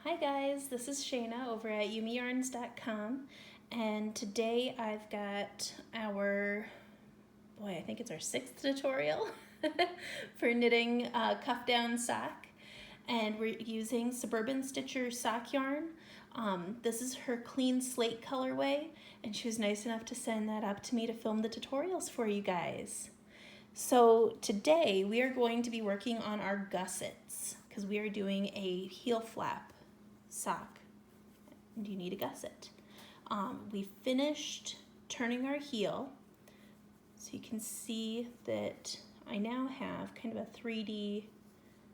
Hi guys, this is Shayna over at yumiyarns.com, and today I've got I think it's our 6th tutorial for knitting a cuff down sock, and we're using Suburban Stitcher Sock Yarn. This is her clean slate colorway, and she was nice enough to send that up to me to film the tutorials for you guys. So today we are going to be working on our gussets because we are doing a heel flap sock and you need a gusset. We finished turning our heel, so you can see that I now have kind of a 3D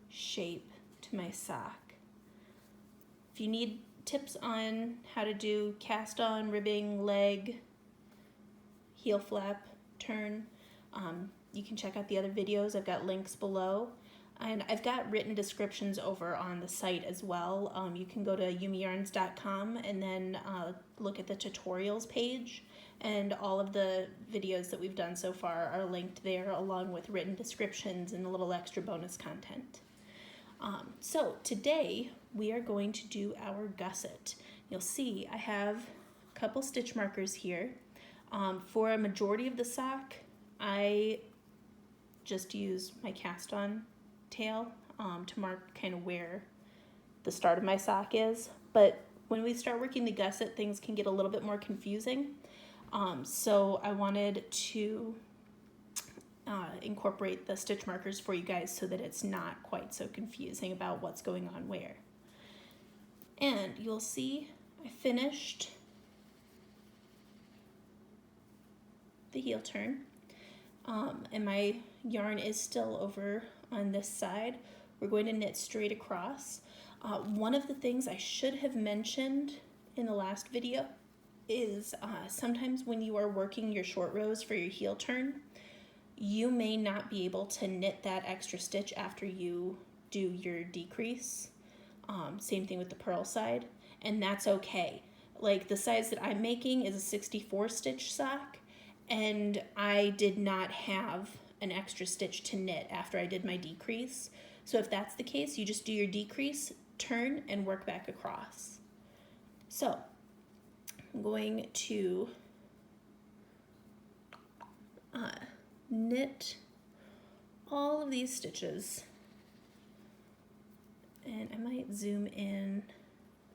shape to my sock. If you need tips on how to do cast on, ribbing, leg, heel flap, turn, you can check out the other videos. I've got links below. And I've got written descriptions over on the site as well. You can go to yumiyarns.com and then look at the tutorials page. And all of the videos that we've done so far are linked there, along with written descriptions and a little extra bonus content. So today we are going to do our gusset. You'll see I have a couple stitch markers here. For a majority of the sock, I just use my cast on tail to mark kind of where the start of my sock is. But when we start working the gusset, things can get a little bit more confusing. So I wanted to incorporate the stitch markers for you guys so that it's not quite so confusing about what's going on where. And you'll see I finished the heel turn. And my yarn is still over on this side. We're going to knit straight across. One of the things I should have mentioned in the last video is sometimes when you are working your short rows for your heel turn, you may not be able to knit that extra stitch after you do your decrease. Same thing with the purl side, and that's okay. Like the size that I'm making is a 64 stitch sock, and I did not have an extra stitch to knit after I did my decrease. So if that's the case, you just do your decrease, turn, and work back across. So I'm going to knit all of these stitches, and I might zoom in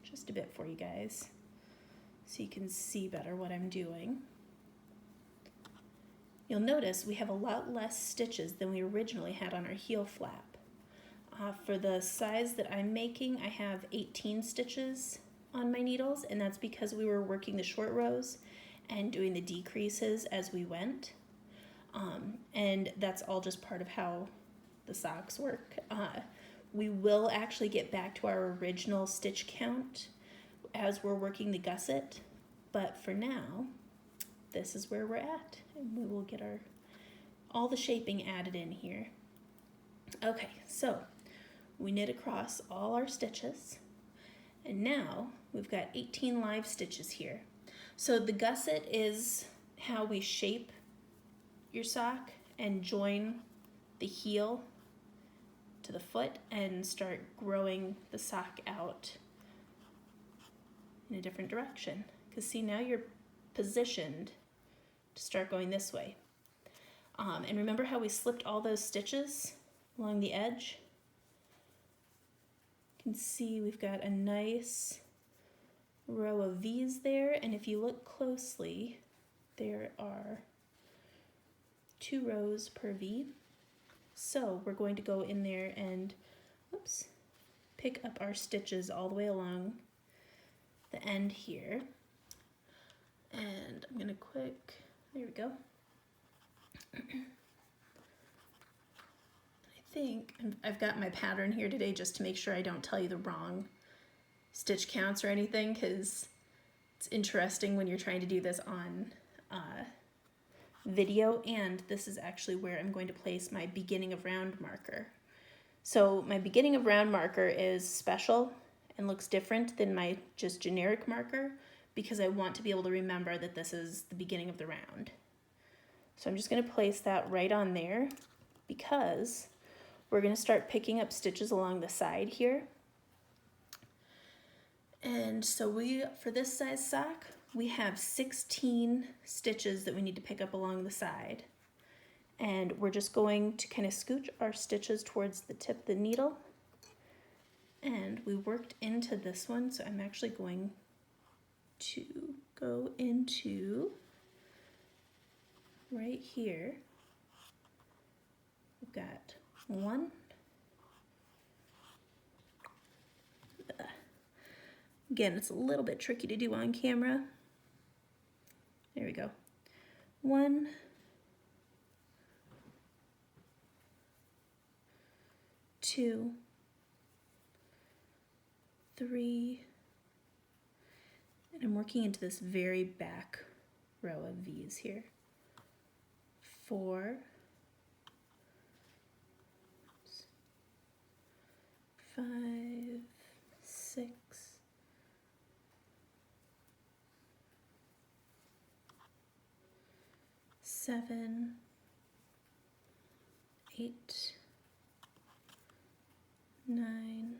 just a bit for you guys so you can see better what I'm doing. You'll notice we have a lot less stitches than we originally had on our heel flap. For the size that I'm making, I have 18 stitches on my needles, and that's because we were working the short rows and doing the decreases as we went. And that's all just part of how the socks work. We will actually get back to our original stitch count as we're working the gusset, but for now, this is where we're at, and we will get all the shaping added in here. Okay, so we knit across all our stitches, and now we've got 18 live stitches here. So the gusset is how we shape your sock and join the heel to the foot and start growing the sock out in a different direction. Because see, now you're positioned to start going this way. And remember how we slipped all those stitches along the edge? You can see we've got a nice row of V's there, and if you look closely, there are 2 rows per V. So we're going to go in there and pick up our stitches all the way along the end here. And I'm gonna there we go. I think I've got my pattern here today just to make sure I don't tell you the wrong stitch counts or anything, because it's interesting when you're trying to do this on video, and this is actually where I'm going to place my beginning of round marker. So my beginning of round marker is special and looks different than my just generic marker, because I want to be able to remember that this is the beginning of the round. So I'm just going to place that right on there, because we're going to start picking up stitches along the side here. And so for this size sock, we have 16 stitches that we need to pick up along the side. And we're just going to kind of scooch our stitches towards the tip of the needle. And we worked into this one, so I'm actually going to go into right here. We've got one. Again, it's a little bit tricky to do on camera. There we go. 1, 2, 3, and I'm working into this very back row of V's here. 4, 5, 6, 7, 8, 9,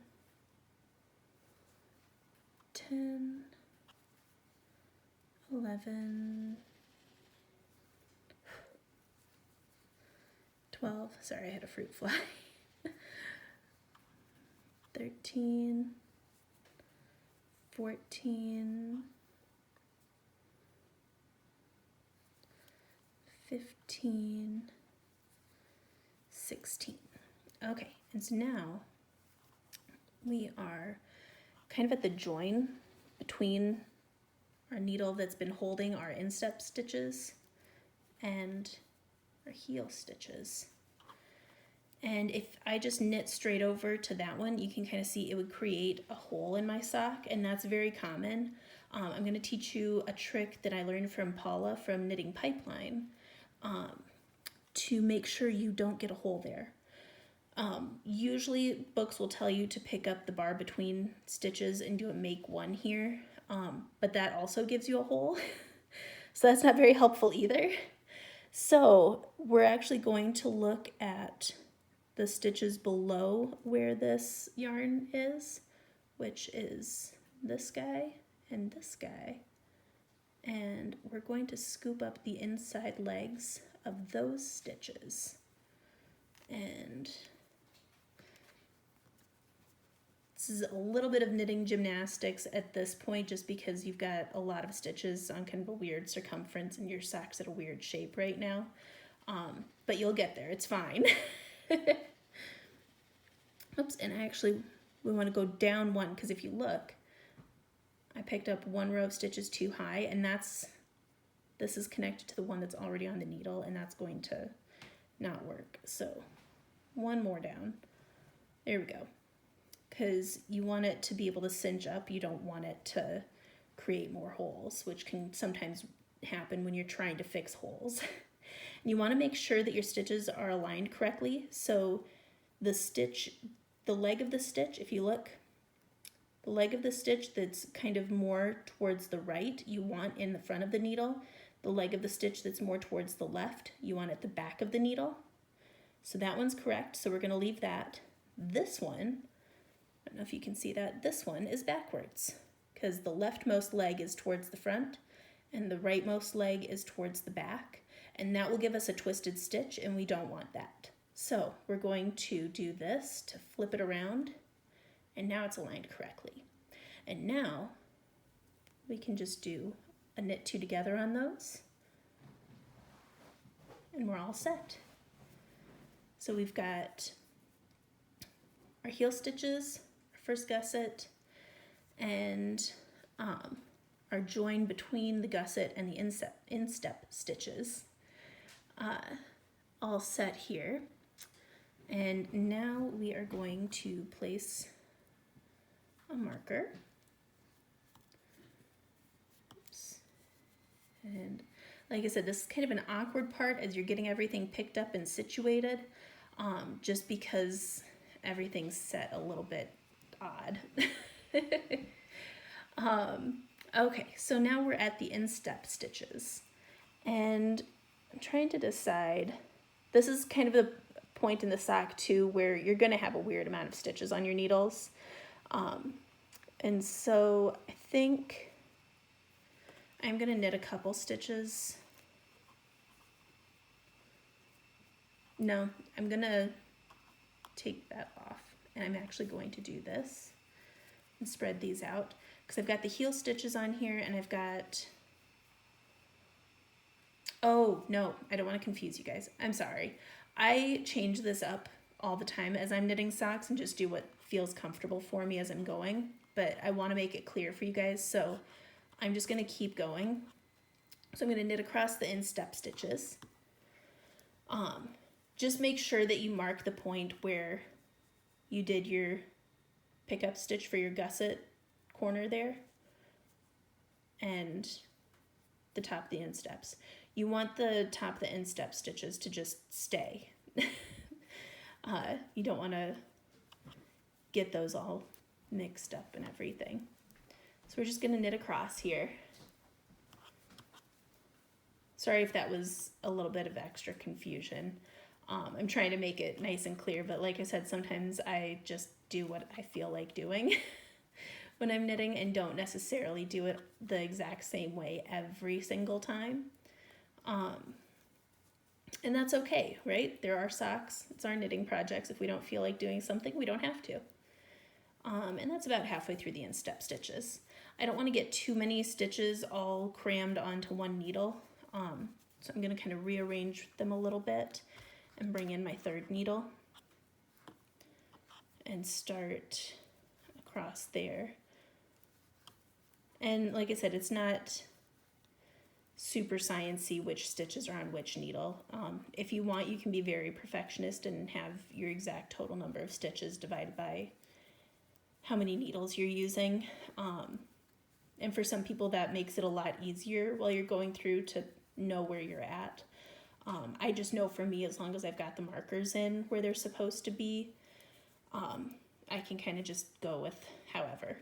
10, 11, 12, sorry, I had a fruit fly, 13, 14, 15, 16. Okay, and so now we are kind of at the join between our needle that's been holding our instep stitches and our heel stitches. And if I just knit straight over to that one, you can kind of see it would create a hole in my sock, and that's very common. I'm going to teach you a trick that I learned from Paula from Knitting Pipeline to make sure you don't get a hole there. Usually books will tell you to pick up the bar between stitches and do a make one here, but that also gives you a hole. So that's not very helpful either. So we're actually going to look at the stitches below where this yarn is, which is this guy and this guy. And we're going to scoop up the inside legs of those stitches. And this is a little bit of knitting gymnastics at this point, just because you've got a lot of stitches on kind of a weird circumference and your sock's at a weird shape right now. But you'll get there, it's fine. Oops, and we want to go down one, because if you look, I picked up one row of stitches too high, and this is connected to the one that's already on the needle, and that's going to not work. So one more down. There we go. Because you want it to be able to cinch up. You don't want it to create more holes, which can sometimes happen when you're trying to fix holes. You want to make sure that your stitches are aligned correctly. So the leg of the stitch, if you look, the leg of the stitch that's kind of more towards the right, you want in the front of the needle. The leg of the stitch that's more towards the left, you want at the back of the needle. So that one's correct, so we're going to leave that. This one, I don't know if you can see that, this one is backwards, because the leftmost leg is towards the front and the rightmost leg is towards the back, and that will give us a twisted stitch, and we don't want that. So we're going to do this to flip it around, and now it's aligned correctly. And now we can just do a knit two together on those, and we're all set. So we've got our heel stitches, our first gusset, and our join between the gusset and the instep stitches all set here. And now we are going to place a marker. Oops. And like I said, this is kind of an awkward part as you're getting everything picked up and situated, just because everything's set a little bit odd. Okay, so now we're at the instep stitches, and I'm trying to decide, this is kind of a point in the sock too where you're going to have a weird amount of stitches on your needles, and so I think I'm gonna knit a couple stitches. No, I'm gonna take that off, and I'm actually going to do this and spread these out because I've got the heel stitches on here, and I've got, oh no, I don't want to confuse you guys. I'm sorry. I change this up all the time as I'm knitting socks and just do what feels comfortable for me as I'm going, but I want to make it clear for you guys, so I'm just going to keep going. So I'm going to knit across the instep stitches. Just make sure that you mark the point where you did your pickup stitch for your gusset corner there and the top of the insteps. You want the top of the instep stitches to just stay. You don't want to get those all mixed up and everything. So we're just going to knit across here. Sorry if that was a little bit of extra confusion. I'm trying to make it nice and clear, but like I said, sometimes I just do what I feel like doing when I'm knitting and don't necessarily do it the exact same way every single time. And that's okay, right? There are socks. It's our knitting projects. If we don't feel like doing something, we don't have to. And that's about halfway through the instep stitches. I don't want to get too many stitches all crammed onto one needle. So I'm going to kind of rearrange them a little bit and bring in my third needle and start across there. And like I said, it's not super sciencey which stitches are on which needle. If you want, you can be very perfectionist and have your exact total number of stitches divided by how many needles you're using. And for some people that makes it a lot easier while you're going through to know where you're at. I just know for me, as long as I've got the markers in where they're supposed to be, I can kind of just go with however.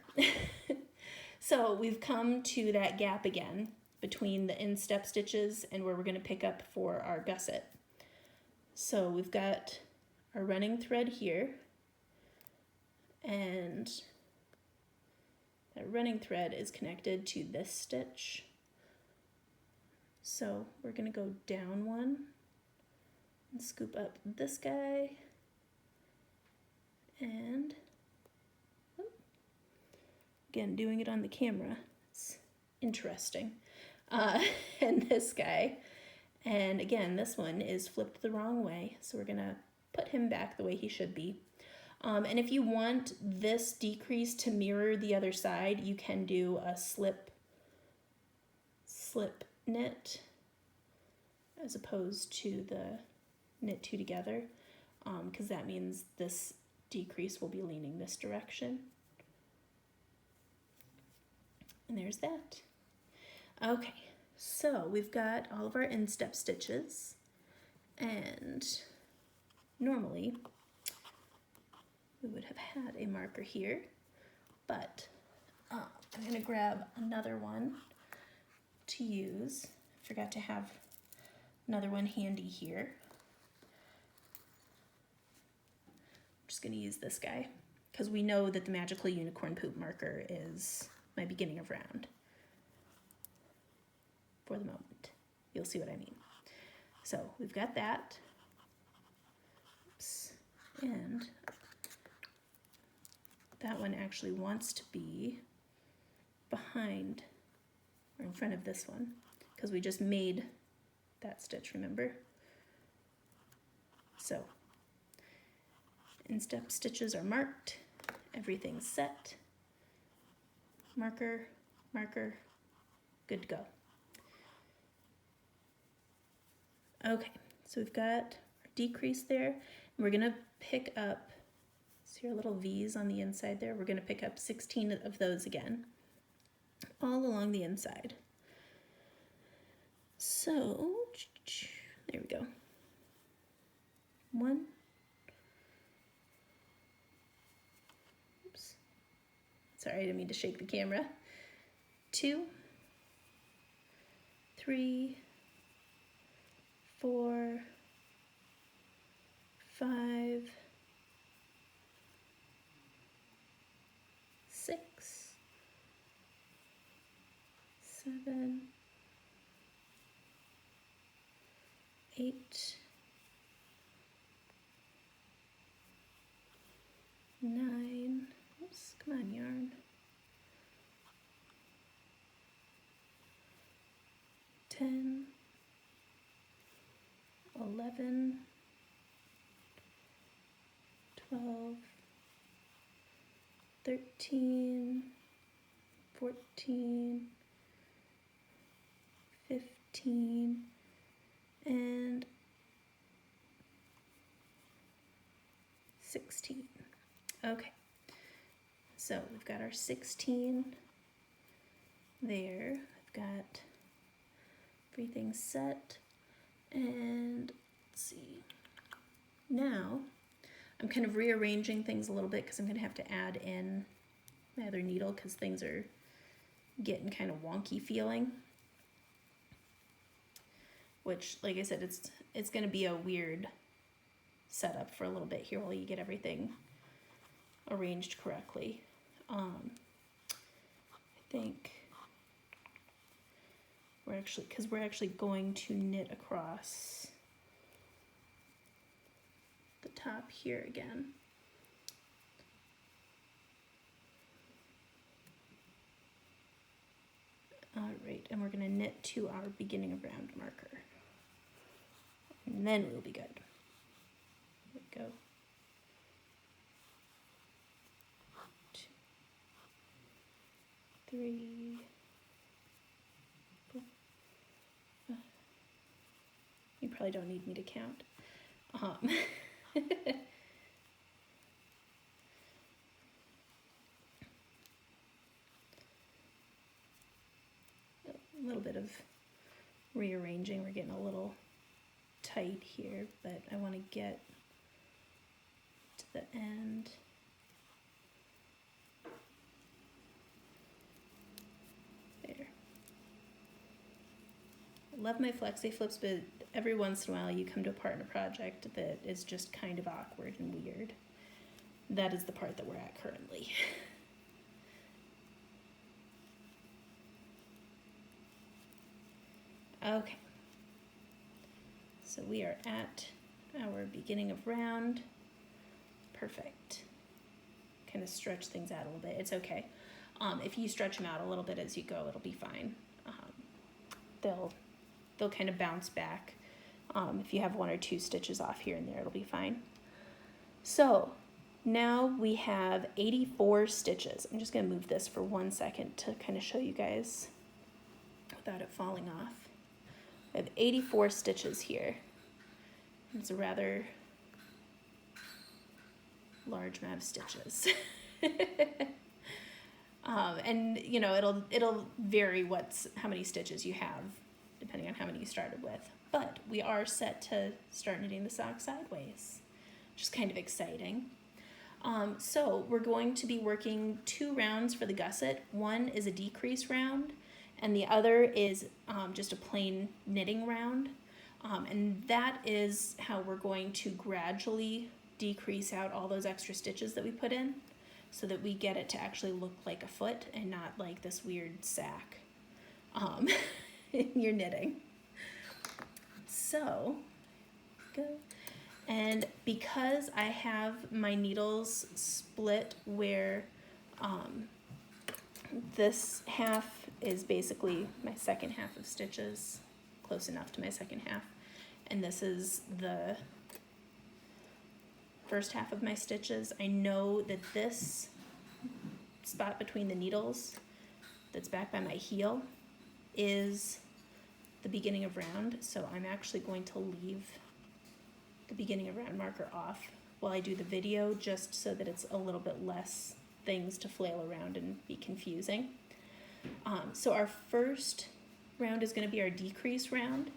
So we've come to that gap again between the instep stitches and where we're going to pick up for our gusset. So we've got our running thread here, and that running thread is connected to this stitch. So we're going to go down one and scoop up this guy, and again, doing it on the camera, it's interesting. And this guy, and again, this one is flipped the wrong way, so we're going to put him back the way he should be. And if you want this decrease to mirror the other side, you can do a slip knit as opposed to the knit two together, because that means this decrease will be leaning this direction. And there's that. Okay, so we've got all of our instep stitches, and normally we would have had a marker here, but I'm going to grab another one to use. Forgot to have another one handy here. I'm just going to use this guy because we know that the Magical Unicorn Poop marker is my beginning of round for the moment. You'll see what I mean. So we've got that. Oops. And that one actually wants to be behind or in front of this one because we just made that stitch, remember? So instep stitches are marked, everything's set, marker, marker, good to go. Okay, so we've got our decrease there, and we're gonna pick up, see our little V's on the inside there? We're gonna pick up 16 of those again, all along the inside. So, there we go. 1. Oops. Sorry, I didn't mean to shake the camera. 2, 3, 4, 5, 6, 7, 8, 9, oops, come on yarn, 10, 11, 12, 13, 14, 15, and 16. Okay, so we've got our 16 there. I've got everything set, and let's see. Now I'm kind of rearranging things a little bit because I'm going to have to add in my other needle because things are getting kind of wonky feeling. Which, like I said, it's going to be a weird setup for a little bit here while you get everything arranged correctly. I think we're actually going to knit across the top here again. All right, and we're going to knit to our beginning of round marker. And then we'll be good. There we go. 2, 3, 4, 5. You probably don't need me to count. A little bit of rearranging. We're getting a little tight here, but I want to get to the end. There. I love my flexi flips, but every once in a while you come to a part in a project that is just kind of awkward and weird. That is the part that we're at currently. Okay, so we are at our beginning of round. Perfect. Kind of stretch things out a little bit. It's okay. If you stretch them out a little bit as you go, it'll be fine. They'll kind of bounce back. If you have 1 or 2 stitches off here and there, it'll be fine. So now we have 84 stitches. I'm just going to move this for 1 second to kind of show you guys without it falling off. I have 84 stitches here. It's a rather large amount of stitches. And you know, it'll vary how many stitches you have depending on how many you started with. But we are set to start knitting the sock sideways, which is kind of exciting. So we're going to be working 2 rounds for the gusset. One is a decrease round, and the other is just a plain knitting round. And that is how we're going to gradually decrease out all those extra stitches that we put in so that we get it to actually look like a foot and not like this weird sack in your knitting. So, go. And because I have my needles split where this half is basically my second half of stitches, close enough to my second half, and this is the first half of my stitches, I know that this spot between the needles that's back by my heel is the beginning of round, so I'm actually going to leave the beginning of round marker off while I do the video, just so that it's a little bit less things to flail around and be confusing. So our first round is going to be our decrease round,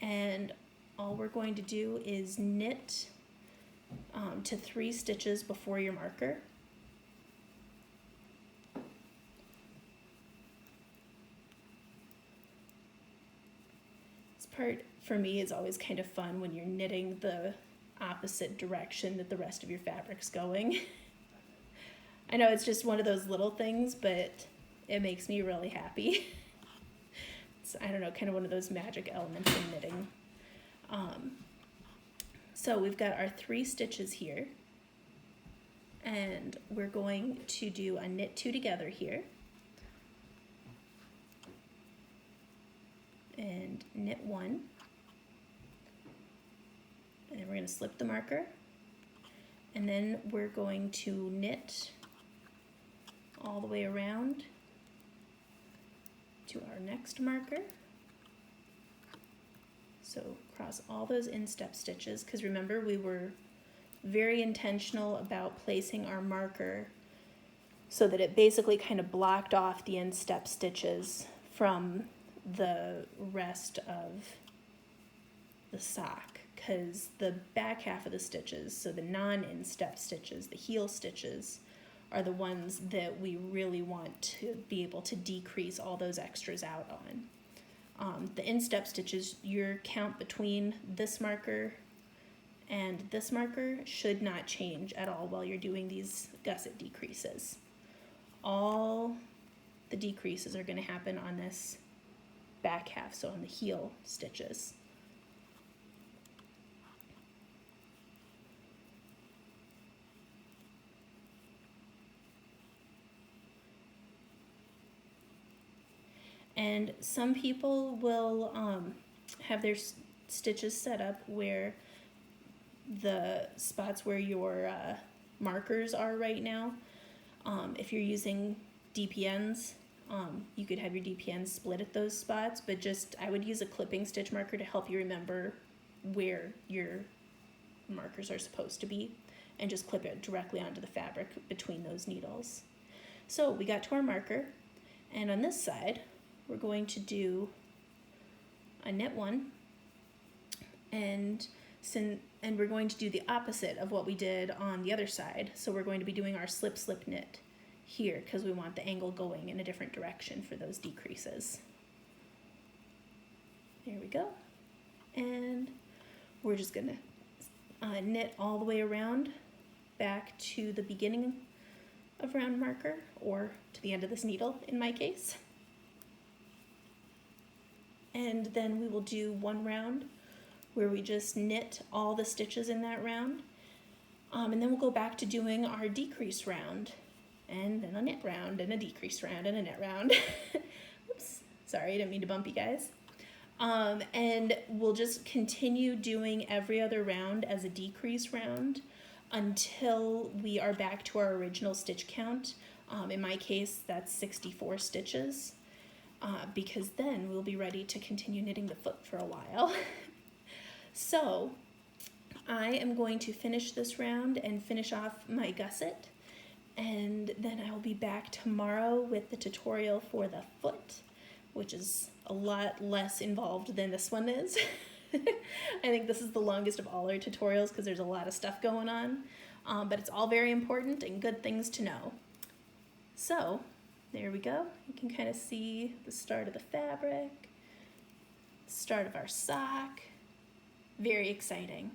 and all we're going to do is knit to 3 stitches before your marker. This part for me is always kind of fun when you're knitting the opposite direction that the rest of your fabric's going. I know it's just one of those little things, but it makes me really happy. It's, I don't know, kind of one of those magic elements in knitting. So we've got our 3 stitches here, and we're going to do a knit 2 together here, and knit 1, and then we're going to slip the marker, and then we're going to knit all the way around to our next marker. So cross all those instep stitches, because remember we were very intentional about placing our marker so that it basically kind of blocked off the instep stitches from the rest of the sock, because the back half of the stitches, so the non-instep stitches, the heel stitches, are the ones that we really want to be able to decrease all those extras out on. The instep stitches, your count between this marker and this marker should not change at all while you're doing these gusset decreases. All the decreases are going to happen on this back half, so on the heel stitches. And some people will have their stitches set up where the spots where your markers are right now, if you're using DPNs, you could have your DPNs split at those spots, but just I would use a clipping stitch marker to help you remember where your markers are supposed to be, and just clip it directly onto the fabric between those needles. So we got to our marker, and on this side we're going to do a knit 1, and we're going to do the opposite of what we did on the other side. So we're going to be doing our slip slip knit here, because we want the angle going in a different direction for those decreases. There we go. And we're just gonna knit all the way around back to the beginning of round marker, or to the end of this needle in my case. And then we will do 1 round where we just knit all the stitches in that round. And then we'll go back to doing our decrease round, and then a knit round, and a decrease round, and a knit round. Oops, sorry, I didn't mean to bump you guys. And we'll just continue doing every other round as a decrease round until we are back to our original stitch count. In my case, that's 64 stitches. Because then we'll be ready to continue knitting the foot for a while. So I am going to finish this round and finish off my gusset, and then I will be back tomorrow with the tutorial for the foot, which is a lot less involved than this one is. I think this is the longest of all our tutorials because there's a lot of stuff going on, but it's all very important and good things to know. So there we go. You can kind of see the start of the fabric, start of our sock. Very exciting.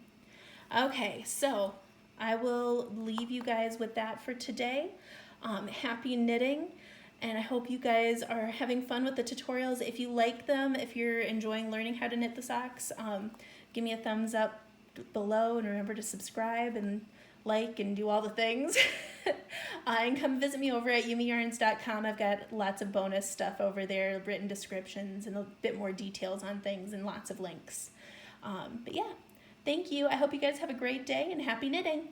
Okay, so I will leave you guys with that for today. Happy knitting, and I hope you guys are having fun with the tutorials. If you like them, if you're enjoying learning how to knit the socks, give me a thumbs up below, and remember to subscribe and like and do all the things. And come visit me over at yumiyarns.com. I've got lots of bonus stuff over there, written descriptions and a bit more details on things and lots of links. But yeah, thank you. I hope you guys have a great day and happy knitting.